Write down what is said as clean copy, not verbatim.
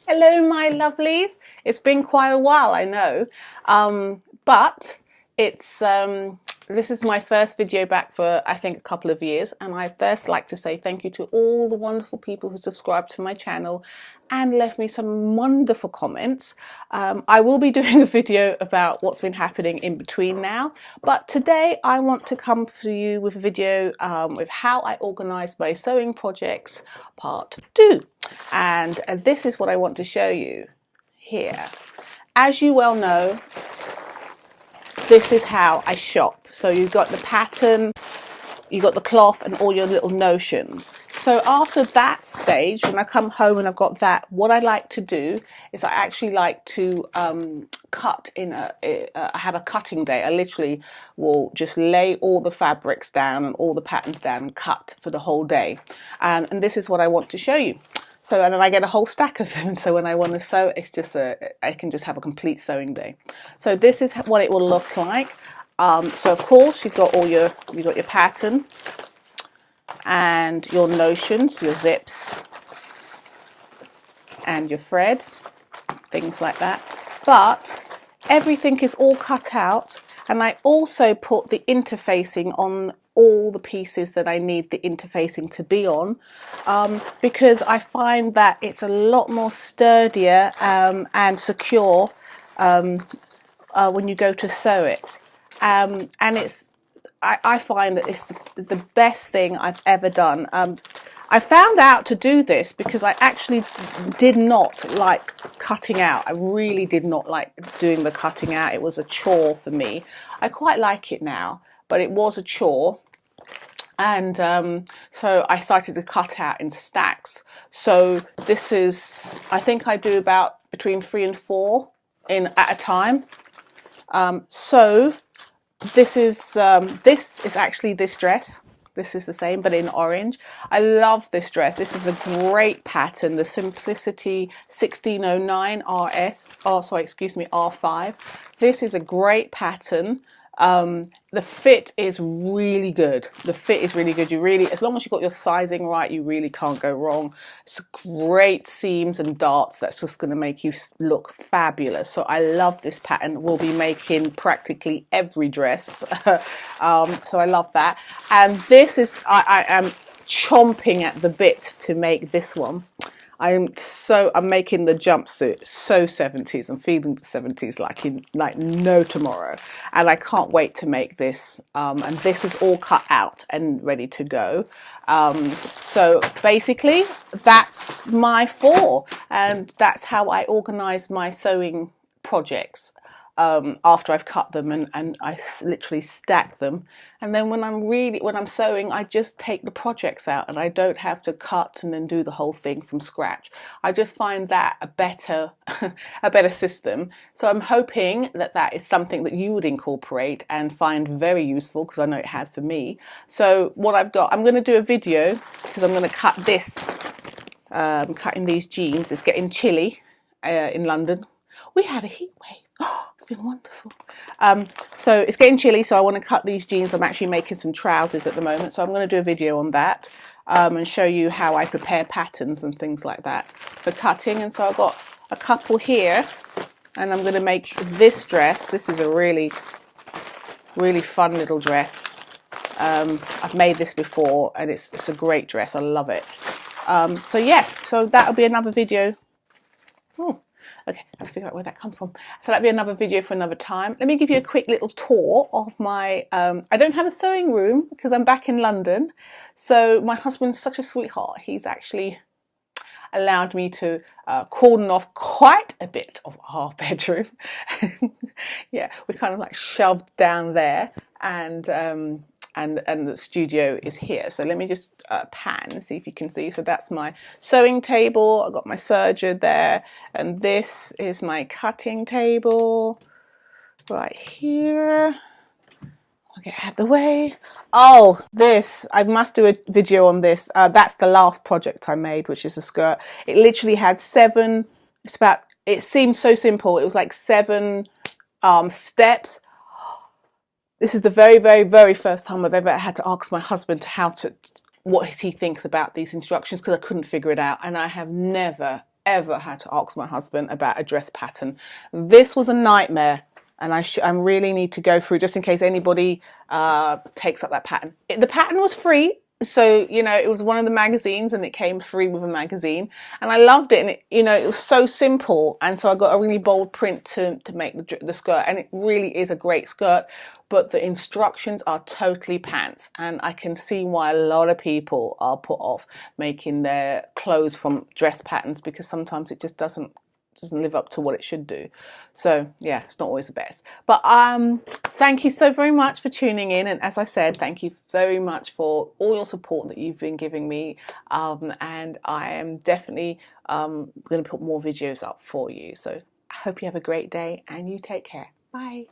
Hello, my lovelies. It's been quite a while, I know, but it's this is my first video back for I think a couple of years, and I'd first like to say thank you to all the wonderful people who subscribed to my channel and left me some wonderful comments. I will be doing a video about what's been happening in between now, but today I want to come to you with a video with how I organise my sewing projects part 2. And this is what I want to show you here. As you well know, this is how I shop. So you've got the pattern, you've got the cloth and all your little notions. So after that stage, when I come home and I've got that, what I like to do is I actually like to cut in I have a cutting day. I literally will just lay all the fabrics down and all the patterns down and cut for the whole day. And this is what I want to show you. So, and then I get a whole stack of them. So when I want to sew, it's just I can just have a complete sewing day. So this is what it will look like. So of course you've got your pattern and your notions, your zips and your threads, things like that. But everything is all cut out, and I also put the interfacing on all the pieces that I need the interfacing to be on, because I find that it's a lot more sturdier and secure when you go to sew it. And I find that it's the best thing I've ever done. I found out to do this because I actually did not like cutting out. I really did not like doing the cutting out. It was a chore for me. I quite like it now, but it was a chore. And so I started to cut out in stacks. So this is, I think I do about between 3 and 4 at a time. So this is actually this dress. This is the same, but in orange. I love this dress. This is a great pattern, the Simplicity 1609 RS. Oh, sorry, excuse me, R5. This is a great pattern. The fit is really good. The fit is really good. You really, as long as you've got your sizing right, you really can't go wrong. It's great seams and darts. That's just going to make you look fabulous. So I love this pattern. We'll be making practically every dress. So I love that. And this is, I am chomping at the bit to make this one. I'm making the jumpsuit so 70s. I'm feeling the 70s like no tomorrow, and I can't wait to make this. And this is all cut out and ready to go. So basically, that's my 4, and that's how I organise my sewing projects. After I've cut them and I literally stack them, and then when I'm sewing, I just take the projects out and I don't have to cut and then do the whole thing from scratch. I just find that a better system. So I'm hoping that is something that you would incorporate and find very useful, because I know it has for me. So what I've got, I'm going to do a video because I'm going to cut this. Cutting these jeans. It's getting chilly in London. We had a heat wave. Oh, it's been wonderful. So it's getting chilly, so I want to cut these jeans. I'm actually making some trousers at the moment, so I'm going to do a video on that and show you how I prepare patterns and things like that for cutting. And so I've got a couple here, and I'm going to make this dress. This is a really, really fun little dress. I've made this before, and it's a great dress. I love it. So yes, so that'll be another video. Oh. Okay, let's figure out where that comes from. So that'll be another video for another time. Let me give you a quick little tour of my, I don't have a sewing room because I'm back in London. So my husband's such a sweetheart. He's actually allowed me to cordon off quite a bit of our bedroom. Yeah, we're kind of like shoved down there, and the studio is here. So let me just pan and see if you can see. So that's my sewing table. I've got my serger there, and this is my cutting table right here. I'll get out of the way. Oh, this, I must do a video on this. That's the last project I made, which is a skirt. It literally had 7, it seemed so simple. It was like 7 steps. This is the very, very, very first time I've ever had to ask my husband what he thinks about these instructions, because I couldn't figure it out, and I have never ever had to ask my husband about a dress pattern. This was a nightmare, and I really need to go through, just in case anybody takes up that pattern. The pattern was free, so you know, it was one of the magazines, and it came free with a magazine, and I loved it. And it, you know, it was so simple, and so I got a really bold print to make the skirt, and it really is a great skirt. But the instructions are totally pants, and I can see why a lot of people are put off making their clothes from dress patterns, because sometimes it just doesn't live up to what it should do. So yeah, it's not always the best. But thank you so very much for tuning in, and as I said, thank you very much for all your support that you've been giving me, and I am definitely going to put more videos up for you. So I hope you have a great day, and you take care. Bye.